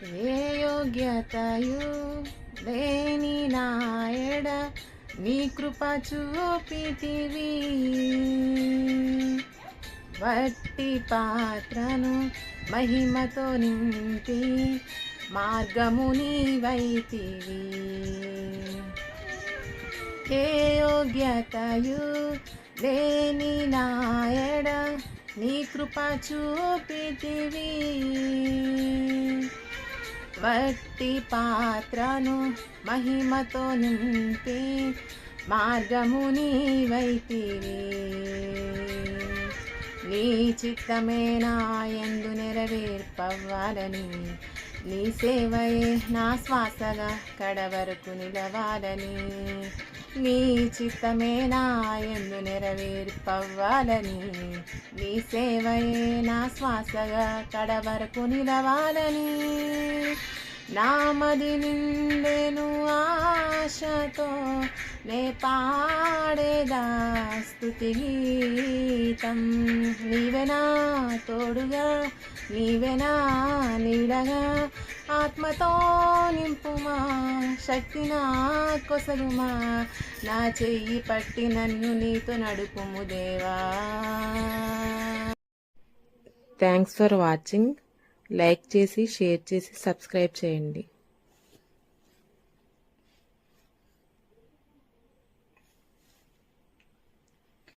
ఏ యోగ్యతయు లేని నాయడ నీ కృప చూపితివి. వట్టి పాత్రను మహిమతో నింపి మార్గము నీవైతివి. ఏ యోగ్యతయు లేని నాయడ నీ కృప చూపితివి. వట్టి పాత్రను మహిమతో నింపి మార్గము నీవైతివి. నీ చిత్తమే నాయందు నెరవేర్పవ్వాలని, నీ సేవయే నా శ్వాసగా కడవరకు నిలవాలని. నీ చిత్తమే నాయందు నెరవేర్పవ్వాలని, నీ సేవయే నా శ్వాసగా కడవరకు నిలవాలని. నామది నిండెను ఆశతో నే పాడేదా స్తుతి గీతం. నీవెనా తోడుగా, నీవెనా నీడగా, ఆత్మతో నింపుమా, శక్తి నా కొసగుమా. నా చెయ్యి పట్టి నన్ను నీతో నడుపుము దేవా. Thanks for watching. లైక్ చేసి, షేర్ చేసి, సబ్స్క్రైబ్ చేయండి.